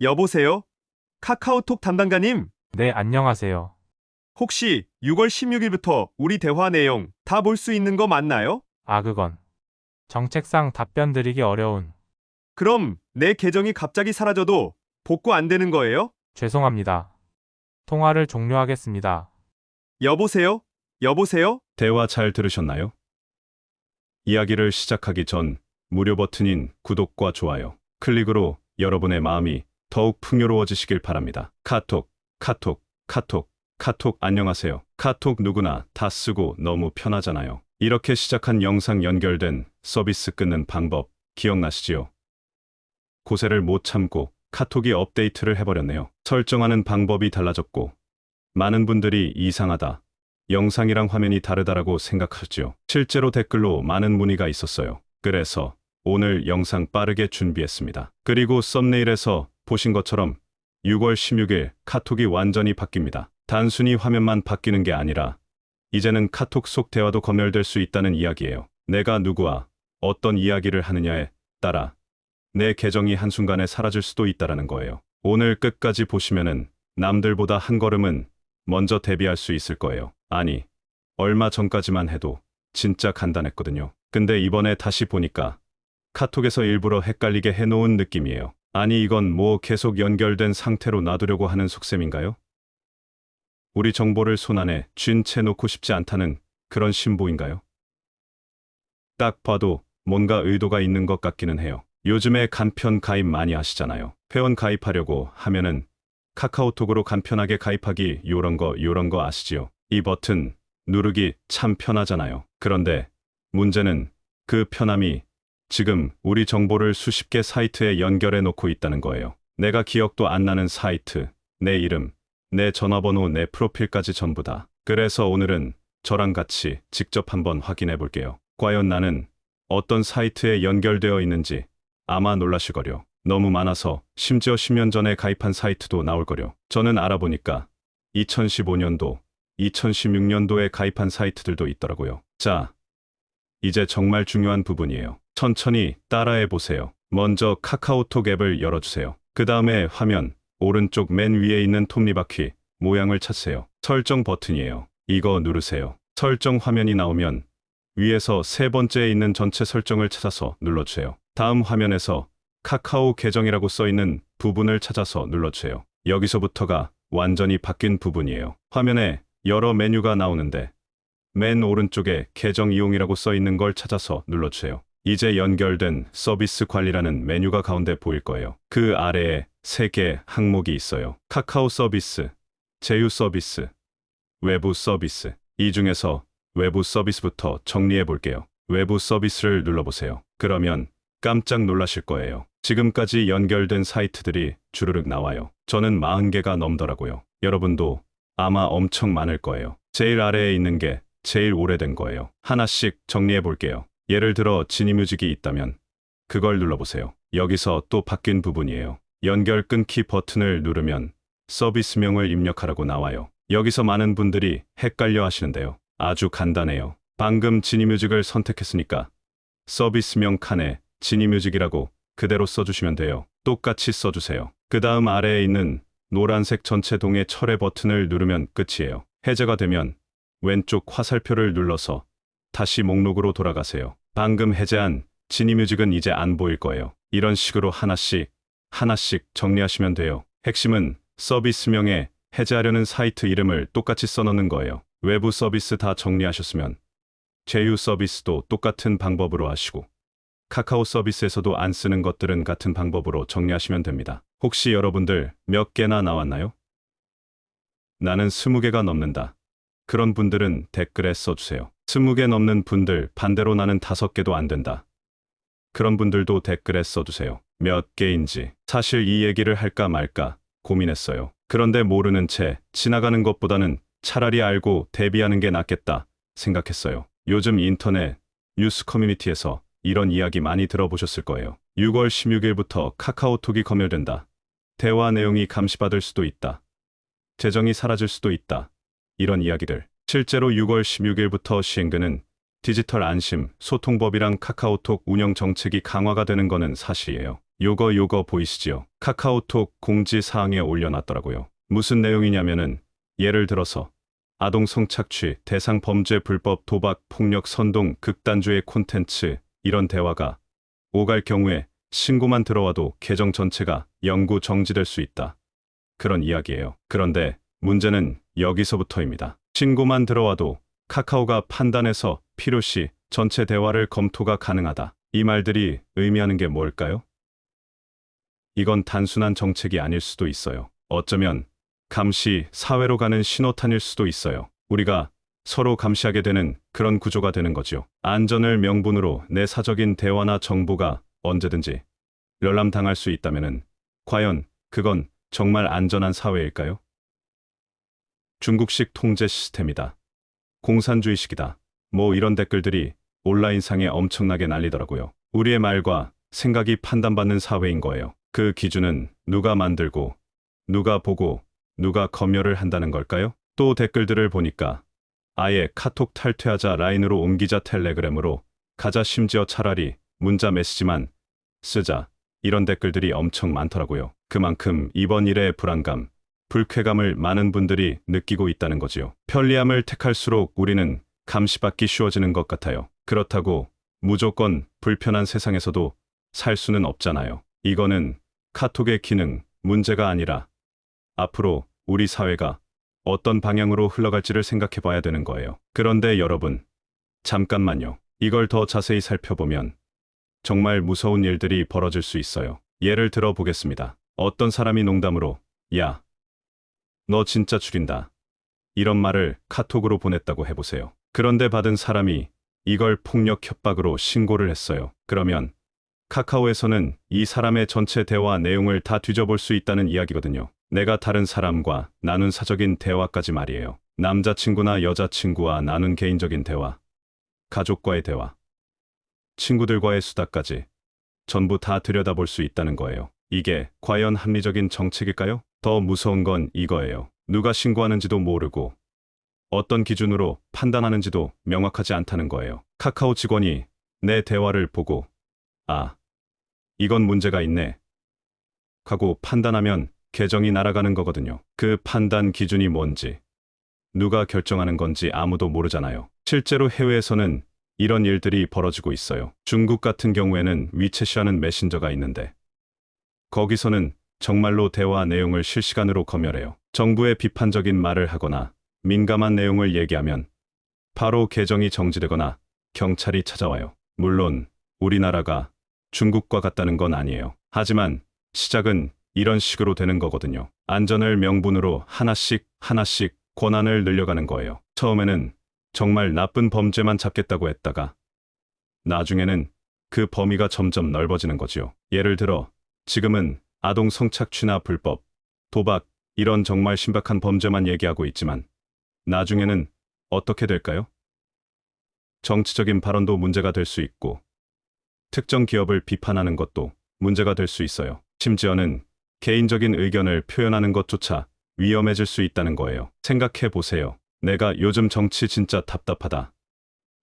여보세요? 카카오톡 담당자님, 네, 안녕하세요. 혹시 6월 16일부터 우리 대화 내용 다 볼 수 있는 거 맞나요? 그건 정책상 답변 드리기 어려운. 그럼 내 계정이 갑자기 사라져도 복구 안 되는 거예요? 죄송합니다. 통화를 종료하겠습니다. 여보세요? 여보세요? 대화 잘 들으셨나요? 이야기를 시작하기 전 무료 버튼인 구독과 좋아요 클릭으로 여러분의 마음이 더욱 풍요로워지시길 바랍니다. 카톡, 카톡, 카톡, 카톡 안녕하세요. 카톡 누구나 다 쓰고 너무 편하잖아요. 이렇게 시작한 영상 연결된 서비스 끊는 방법 기억나시지요? 고세를 못 참고 카톡이 업데이트를 해버렸네요. 설정하는 방법이 달라졌고 많은 분들이 이상하다, 영상이랑 화면이 다르다라고 생각하죠. 실제로 댓글로 많은 문의가 있었어요. 그래서 오늘 영상 빠르게 준비했습니다. 그리고 썸네일에서 보신 것처럼 6월 16일 카톡이 완전히 바뀝니다. 단순히 화면만 바뀌는 게 아니라 이제는 카톡 속 대화도 검열될 수 있다는 이야기예요. 내가 누구와 어떤 이야기를 하느냐에 따라 내 계정이 한순간에 사라질 수도 있다라는 거예요. 오늘 끝까지 보시면은 남들보다 한 걸음은 먼저 대비할 수 있을 거예요. 아니, 얼마 전까지만 해도 진짜 간단했거든요. 근데 이번에 다시 보니까 카톡에서 일부러 헷갈리게 해놓은 느낌이에요. 아니, 이건 뭐 계속 연결된 상태로 놔두려고 하는 속셈인가요? 우리 정보를 손안에 쥔 채 놓고 싶지 않다는 그런 심보인가요? 딱 봐도 뭔가 의도가 있는 것 같기는 해요. 요즘에 간편 가입 많이 하시잖아요. 회원 가입하려고 하면은 카카오톡으로 간편하게 가입하기 요런 거 아시지요? 이 버튼 누르기 참 편하잖아요. 그런데 문제는 그 편함이 지금 우리 정보를 수십 개 사이트에 연결해 놓고 있다는 거예요. 내가 기억도 안 나는 사이트, 내 이름, 내 전화번호, 내 프로필까지 전부 다. 그래서 오늘은 저랑 같이 직접 한번 확인해 볼게요. 과연 나는 어떤 사이트에 연결되어 있는지. 아마 놀라시거려. 너무 많아서 심지어 10년 전에 가입한 사이트도 나올거려. 저는 알아보니까 2015년도, 2016년도에 가입한 사이트들도 있더라고요. 자, 이제 정말 중요한 부분이에요. 천천히 따라해 보세요. 먼저 카카오톡 앱을 열어주세요. 그 다음에 화면 오른쪽 맨 위에 있는 톱니바퀴 모양을 찾으세요. 설정 버튼이에요. 이거 누르세요. 설정 화면이 나오면 위에서 세 번째에 있는 전체 설정을 찾아서 눌러주세요. 다음 화면에서 카카오 계정이라고 써있는 부분을 찾아서 눌러주세요. 여기서부터가 완전히 바뀐 부분이에요. 화면에 여러 메뉴가 나오는데 맨 오른쪽에 계정 이용이라고 써있는 걸 찾아서 눌러주세요. 이제 연결된 서비스 관리라는 메뉴가 가운데 보일 거예요. 그 아래에 3개 항목이 있어요. 카카오 서비스, 제휴 서비스, 외부 서비스. 이 중에서 외부 서비스부터 정리해 볼게요. 외부 서비스를 눌러보세요. 그러면 깜짝 놀라실 거예요. 지금까지 연결된 사이트들이 주르륵 나와요. 저는 40개가 넘더라고요. 여러분도 아마 엄청 많을 거예요. 제일 아래에 있는 게 제일 오래된 거예요. 하나씩 정리해 볼게요. 예를 들어 지니뮤직이 있다면 그걸 눌러보세요. 여기서 또 바뀐 부분이에요. 연결 끊기 버튼을 누르면 서비스명을 입력하라고 나와요. 여기서 많은 분들이 헷갈려 하시는데요. 아주 간단해요. 방금 지니뮤직을 선택했으니까 서비스명 칸에 지니뮤직이라고 그대로 써주시면 돼요. 똑같이 써주세요. 그 다음 아래에 있는 노란색 전체 동의 철회 버튼을 누르면 끝이에요. 해제가 되면 왼쪽 화살표를 눌러서 다시 목록으로 돌아가세요. 방금 해제한 지니뮤직은 이제 안 보일 거예요. 이런 식으로 하나씩 정리하시면 돼요. 핵심은 서비스명에 해제하려는 사이트 이름을 똑같이 써놓는 거예요. 외부 서비스 다 정리하셨으면 제휴 서비스도 똑같은 방법으로 하시고 카카오 서비스에서도 안 쓰는 것들은 같은 방법으로 정리하시면 됩니다. 혹시 여러분들 몇 개나 나왔나요? 나는 20개가 넘는다. 그런 분들은 댓글에 써주세요. 20개 넘는 분들, 반대로 나는 5개도 안 된다. 그런 분들도 댓글에 써주세요. 몇 개인지. 사실 이 얘기를 할까 말까 고민했어요. 그런데 모르는 채 지나가는 것보다는 차라리 알고 대비하는 게 낫겠다 생각했어요. 요즘 인터넷 뉴스 커뮤니티에서 이런 이야기 많이 들어보셨을 거예요. 6월 16일부터 카카오톡이 검열된다. 대화 내용이 감시받을 수도 있다. 계정이 사라질 수도 있다. 이런 이야기들. 실제로 6월 16일부터 시행되는 디지털 안심 소통법이랑 카카오톡 운영 정책이 강화가 되는 거는 사실이에요. 요거 보이시지요? 카카오톡 공지사항에 올려놨더라고요. 무슨 내용이냐면은 예를 들어서 아동 성착취, 대상 범죄, 불법 도박, 폭력, 선동, 극단주의 콘텐츠 이런 대화가 오갈 경우에 신고만 들어와도 계정 전체가 영구 정지될 수 있다. 그런 이야기예요. 그런데 문제는 여기서부터입니다. 신고만 들어와도 카카오가 판단해서 필요시 전체 대화를 검토가 가능하다. 이 말들이 의미하는 게 뭘까요? 이건 단순한 정책이 아닐 수도 있어요. 어쩌면 감시 사회로 가는 신호탄일 수도 있어요. 우리가 서로 감시하게 되는 그런 구조가 되는 거죠. 안전을 명분으로 내 사적인 대화나 정보가 언제든지 열람당할 수 있다면은 과연 그건 정말 안전한 사회일까요? 중국식 통제 시스템이다. 공산주의식이다. 뭐 이런 댓글들이 온라인상에 엄청나게 날리더라고요. 우리의 말과 생각이 판단받는 사회인 거예요. 그 기준은 누가 만들고 누가 보고 누가 검열을 한다는 걸까요? 또 댓글들을 보니까 아예 카톡 탈퇴하자, 라인으로 옮기자, 텔레그램으로 가자, 심지어 차라리 문자 메시지만 쓰자, 이런 댓글들이 엄청 많더라고요. 그만큼 이번 일의 불안감, 불쾌감을 많은 분들이 느끼고 있다는 거지요. 편리함을 택할수록 우리는 감시받기 쉬워지는 것 같아요. 그렇다고 무조건 불편한 세상에서도 살 수는 없잖아요. 이거는 카톡의 기능 문제가 아니라 앞으로 우리 사회가 어떤 방향으로 흘러갈지를 생각해 봐야 되는 거예요. 그런데 여러분, 잠깐만요. 이걸 더 자세히 살펴보면 정말 무서운 일들이 벌어질 수 있어요. 예를 들어 보겠습니다. 어떤 사람이 농담으로 야, 너 진짜 줄인다, 이런 말을 카톡으로 보냈다고 해보세요. 그런데 받은 사람이 이걸 폭력 협박으로 신고를 했어요. 그러면 카카오에서는 이 사람의 전체 대화 내용을 다 뒤져볼 수 있다는 이야기거든요. 내가 다른 사람과 나눈 사적인 대화까지 말이에요. 남자친구나 여자친구와 나눈 개인적인 대화, 가족과의 대화, 친구들과의 수다까지 전부 다 들여다볼 수 있다는 거예요. 이게 과연 합리적인 정책일까요? 더 무서운 건 이거예요. 누가 신고하는지도 모르고 어떤 기준으로 판단하는지도 명확하지 않다는 거예요. 카카오 직원이 내 대화를 보고 아, 이건 문제가 있네 하고 판단하면 계정이 날아가는 거거든요. 그 판단 기준이 뭔지, 누가 결정하는 건지 아무도 모르잖아요. 실제로 해외에서는 이런 일들이 벌어지고 있어요. 중국 같은 경우에는 위챗이라는 메신저가 있는데 거기서는 정말로 대화 내용을 실시간으로 검열해요. 정부에 비판적인 말을 하거나 민감한 내용을 얘기하면 바로 계정이 정지되거나 경찰이 찾아와요. 물론 우리나라가 중국과 같다는 건 아니에요. 하지만 시작은 이런 식으로 되는 거거든요. 안전을 명분으로 하나씩 권한을 늘려가는 거예요. 처음에는 정말 나쁜 범죄만 잡겠다고 했다가 나중에는 그 범위가 점점 넓어지는 거지요. 예를 들어 지금은 아동 성착취나 불법, 도박 이런 정말 심각한 범죄만 얘기하고 있지만 나중에는 어떻게 될까요? 정치적인 발언도 문제가 될 수 있고 특정 기업을 비판하는 것도 문제가 될 수 있어요. 심지어는 개인적인 의견을 표현하는 것조차 위험해질 수 있다는 거예요. 생각해 보세요. 내가 요즘 정치 진짜 답답하다,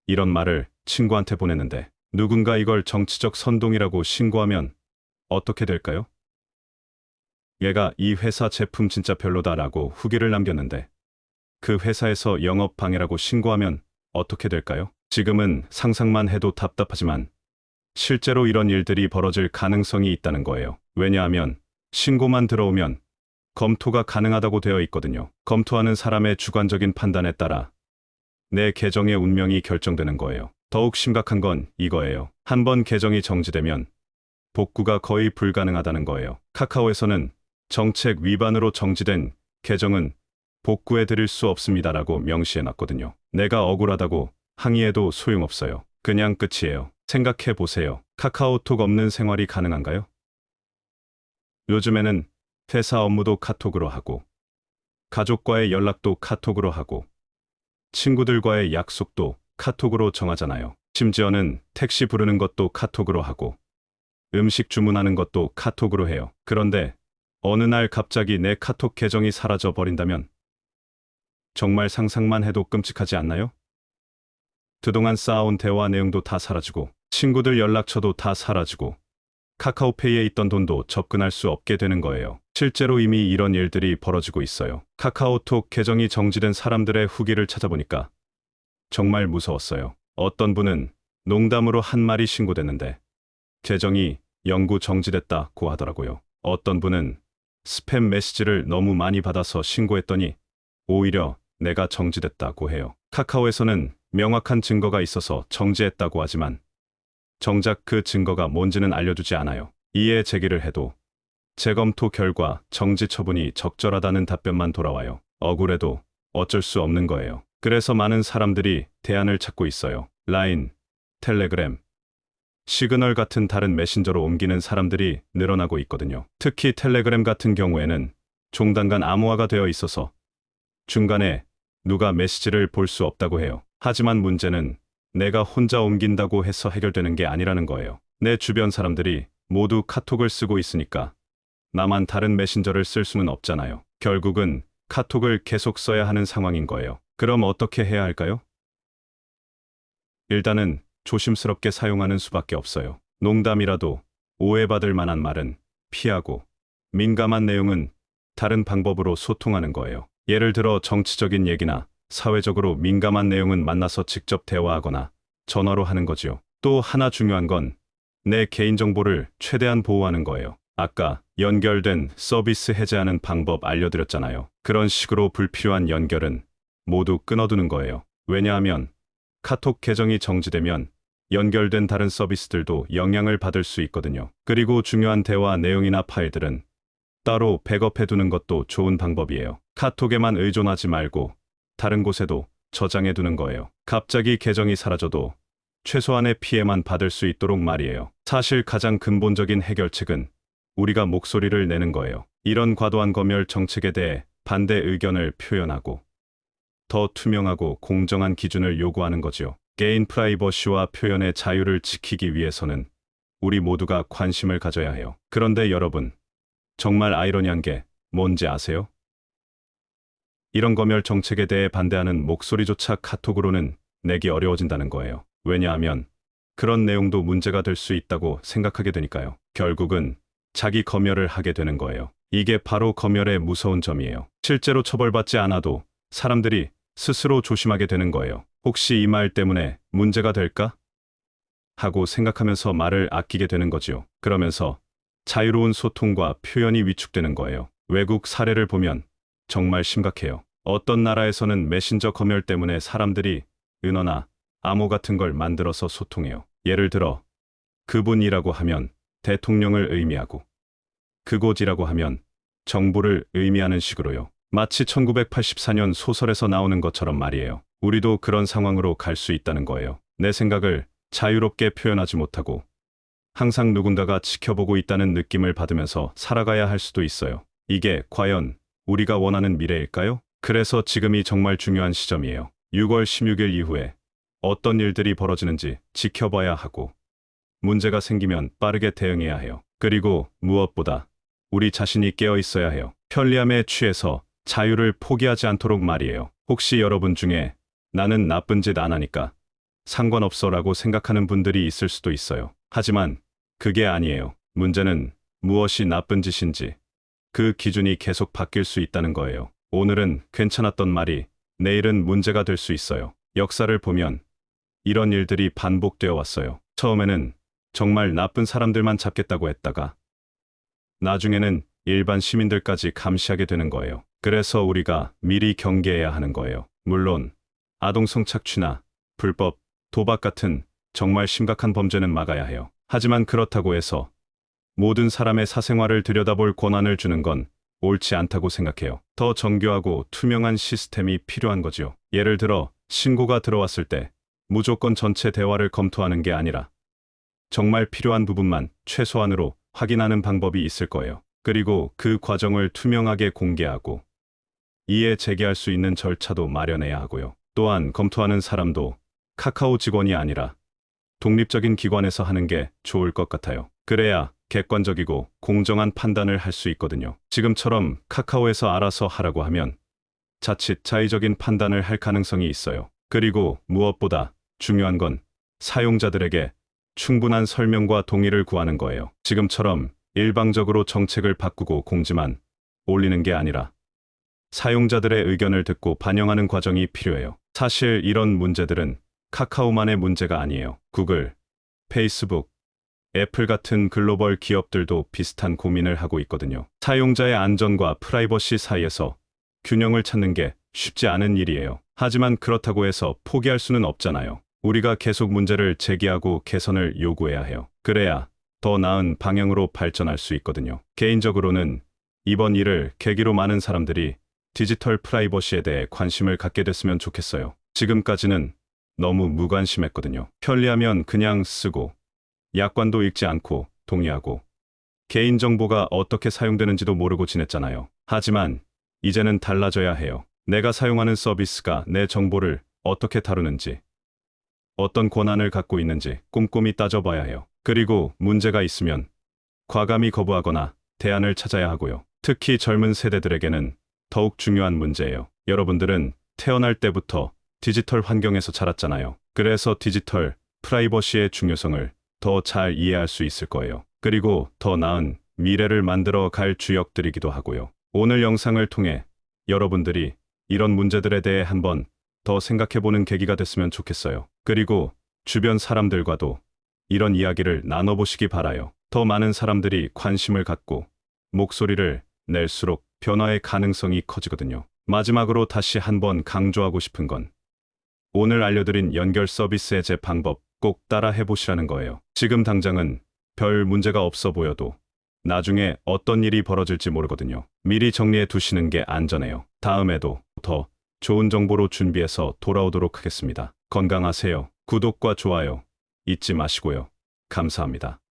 이런 말을 친구한테 보냈는데 누군가 이걸 정치적 선동이라고 신고하면 어떻게 될까요? 얘가 이 회사 제품 진짜 별로다라고 후기를 남겼는데 그 회사에서 영업 방해라고 신고하면 어떻게 될까요? 지금은 상상만 해도 답답하지만 실제로 이런 일들이 벌어질 가능성이 있다는 거예요. 왜냐하면 신고만 들어오면 검토가 가능하다고 되어 있거든요. 검토하는 사람의 주관적인 판단에 따라 내 계정의 운명이 결정되는 거예요. 더욱 심각한 건 이거예요. 한번 계정이 정지되면 복구가 거의 불가능하다는 거예요. 카카오에서는 정책 위반으로 정지된 계정은 복구해 드릴 수 없습니다라고 명시해 놨거든요. 내가 억울하다고 항의해도 소용없어요. 그냥 끝이에요. 생각해 보세요. 카카오톡 없는 생활이 가능한가요? 요즘에는 회사 업무도 카톡으로 하고 가족과의 연락도 카톡으로 하고 친구들과의 약속도 카톡으로 정하잖아요. 심지어는 택시 부르는 것도 카톡으로 하고 음식 주문하는 것도 카톡으로 해요. 그런데 어느 날 갑자기 내 카톡 계정이 사라져 버린다면 정말 상상만 해도 끔찍하지 않나요? 그동안 쌓아온 대화 내용도 다 사라지고 친구들 연락처도 다 사라지고 카카오페이에 있던 돈도 접근할 수 없게 되는 거예요. 실제로 이미 이런 일들이 벌어지고 있어요. 카카오톡 계정이 정지된 사람들의 후기를 찾아보니까 정말 무서웠어요. 어떤 분은 농담으로 한 말이 신고됐는데 계정이 영구 정지됐다고 하더라고요. 어떤 분은 스팸 메시지를 너무 많이 받아서 신고했더니 오히려 내가 정지됐다고 해요. 카카오에서는 명확한 증거가 있어서 정지했다고 하지만 정작 그 증거가 뭔지는 알려주지 않아요. 이에 제기를 해도 재검토 결과 정지 처분이 적절하다는 답변만 돌아와요. 억울해도 어쩔 수 없는 거예요. 그래서 많은 사람들이 대안을 찾고 있어요. 라인, 텔레그램, 시그널 같은 다른 메신저로 옮기는 사람들이 늘어나고 있거든요. 특히 텔레그램 같은 경우에는 종단간 암호화가 되어 있어서 중간에 누가 메시지를 볼 수 없다고 해요. 하지만 문제는 내가 혼자 옮긴다고 해서 해결되는 게 아니라는 거예요. 내 주변 사람들이 모두 카톡을 쓰고 있으니까 나만 다른 메신저를 쓸 수는 없잖아요. 결국은 카톡을 계속 써야 하는 상황인 거예요. 그럼 어떻게 해야 할까요? 일단은 조심스럽게 사용하는 수밖에 없어요. 농담이라도 오해받을 만한 말은 피하고 민감한 내용은 다른 방법으로 소통하는 거예요. 예를 들어 정치적인 얘기나 사회적으로 민감한 내용은 만나서 직접 대화하거나 전화로 하는 거지요. 또 하나 중요한 건 내 개인정보를 최대한 보호하는 거예요. 아까 연결된 서비스 해제하는 방법 알려드렸잖아요. 그런 식으로 불필요한 연결은 모두 끊어두는 거예요. 왜냐하면 카톡 계정이 정지되면 연결된 다른 서비스들도 영향을 받을 수 있거든요. 그리고 중요한 대화 내용이나 파일들은 따로 백업해두는 것도 좋은 방법이에요. 카톡에만 의존하지 말고 다른 곳에도 저장해두는 거예요. 갑자기 계정이 사라져도 최소한의 피해만 받을 수 있도록 말이에요. 사실 가장 근본적인 해결책은 우리가 목소리를 내는 거예요. 이런 과도한 검열 정책에 대해 반대 의견을 표현하고 더 투명하고 공정한 기준을 요구하는 거지요. 개인 프라이버시와 표현의 자유를 지키기 위해서는 우리 모두가 관심을 가져야 해요. 그런데 여러분, 정말 아이러니한 게 뭔지 아세요? 이런 검열 정책에 대해 반대하는 목소리조차 카톡으로는 내기 어려워진다는 거예요. 왜냐하면 그런 내용도 문제가 될 수 있다고 생각하게 되니까요. 결국은 자기 검열을 하게 되는 거예요. 이게 바로 검열의 무서운 점이에요. 실제로 처벌받지 않아도 사람들이 스스로 조심하게 되는 거예요. 혹시 이 말 때문에 문제가 될까? 하고 생각하면서 말을 아끼게 되는 거지요. 그러면서 자유로운 소통과 표현이 위축되는 거예요. 외국 사례를 보면 정말 심각해요. 어떤 나라에서는 메신저 검열 때문에 사람들이 은어나 암호 같은 걸 만들어서 소통해요. 예를 들어 그분이라고 하면 대통령을 의미하고 그곳이라고 하면 정부를 의미하는 식으로요. 마치 1984년 소설에서 나오는 것처럼 말이에요. 우리도 그런 상황으로 갈 수 있다는 거예요. 내 생각을 자유롭게 표현하지 못하고 항상 누군가가 지켜보고 있다는 느낌을 받으면서 살아가야 할 수도 있어요. 이게 과연 우리가 원하는 미래일까요? 그래서 지금이 정말 중요한 시점이에요. 6월 16일 이후에 어떤 일들이 벌어지는지 지켜봐야 하고 문제가 생기면 빠르게 대응해야 해요. 그리고 무엇보다 우리 자신이 깨어 있어야 해요. 편리함에 취해서 자유를 포기하지 않도록 말이에요. 혹시 여러분 중에 나는 나쁜 짓 안 하니까 상관없어라고 생각하는 분들이 있을 수도 있어요. 하지만 그게 아니에요. 문제는 무엇이 나쁜 짓인지 그 기준이 계속 바뀔 수 있다는 거예요. 오늘은 괜찮았던 말이 내일은 문제가 될 수 있어요. 역사를 보면 이런 일들이 반복되어 왔어요. 처음에는 정말 나쁜 사람들만 잡겠다고 했다가 나중에는 일반 시민들까지 감시하게 되는 거예요. 그래서 우리가 미리 경계해야 하는 거예요. 물론 아동 성착취나 불법 도박 같은 정말 심각한 범죄는 막아야 해요. 하지만 그렇다고 해서 모든 사람의 사생활을 들여다볼 권한을 주는 건 옳지 않다고 생각해요. 더 정교하고 투명한 시스템이 필요한 거지요. 예를 들어 신고가 들어왔을 때 무조건 전체 대화를 검토하는 게 아니라 정말 필요한 부분만 최소한으로 확인하는 방법이 있을 거예요. 그리고 그 과정을 투명하게 공개하고 이에 제기할 수 있는 절차도 마련해야 하고요. 또한 검토하는 사람도 카카오 직원이 아니라 독립적인 기관에서 하는 게 좋을 것 같아요. 그래야 객관적이고 공정한 판단을 할 수 있거든요. 지금처럼 카카오에서 알아서 하라고 하면 자칫 자의적인 판단을 할 가능성이 있어요. 그리고 무엇보다 중요한 건 사용자들에게 충분한 설명과 동의를 구하는 거예요. 지금처럼 일방적으로 정책을 바꾸고 공지만 올리는 게 아니라 사용자들의 의견을 듣고 반영하는 과정이 필요해요. 사실 이런 문제들은 카카오만의 문제가 아니에요. 구글, 페이스북, 애플 같은 글로벌 기업들도 비슷한 고민을 하고 있거든요. 사용자의 안전과 프라이버시 사이에서 균형을 찾는 게 쉽지 않은 일이에요. 하지만 그렇다고 해서 포기할 수는 없잖아요. 우리가 계속 문제를 제기하고 개선을 요구해야 해요. 그래야 더 나은 방향으로 발전할 수 있거든요. 개인적으로는 이번 일을 계기로 많은 사람들이 디지털 프라이버시에 대해 관심을 갖게 됐으면 좋겠어요. 지금까지는 너무 무관심했거든요. 편리하면 그냥 쓰고 약관도 읽지 않고 동의하고 개인정보가 어떻게 사용되는지도 모르고 지냈잖아요. 하지만 이제는 달라져야 해요. 내가 사용하는 서비스가 내 정보를 어떻게 다루는지, 어떤 권한을 갖고 있는지 꼼꼼히 따져봐야 해요. 그리고 문제가 있으면 과감히 거부하거나 대안을 찾아야 하고요. 특히 젊은 세대들에게는 더욱 중요한 문제예요. 여러분들은 태어날 때부터 디지털 환경에서 자랐잖아요. 그래서 디지털 프라이버시의 중요성을 더 잘 이해할 수 있을 거예요. 그리고 더 나은 미래를 만들어 갈 주역들이기도 하고요. 오늘 영상을 통해 여러분들이 이런 문제들에 대해 한번 더 생각해보는 계기가 됐으면 좋겠어요. 그리고 주변 사람들과도 이런 이야기를 나눠보시기 바라요. 더 많은 사람들이 관심을 갖고 목소리를 낼수록 변화의 가능성이 커지거든요. 마지막으로 다시 한번 강조하고 싶은 건 오늘 알려드린 연결 서비스 해제 방법 꼭 따라 해보시라는 거예요. 지금 당장은 별 문제가 없어 보여도 나중에 어떤 일이 벌어질지 모르거든요. 미리 정리해 두시는 게 안전해요. 다음에도 더 좋은 정보로 준비해서 돌아오도록 하겠습니다. 건강하세요. 구독과 좋아요 잊지 마시고요. 감사합니다.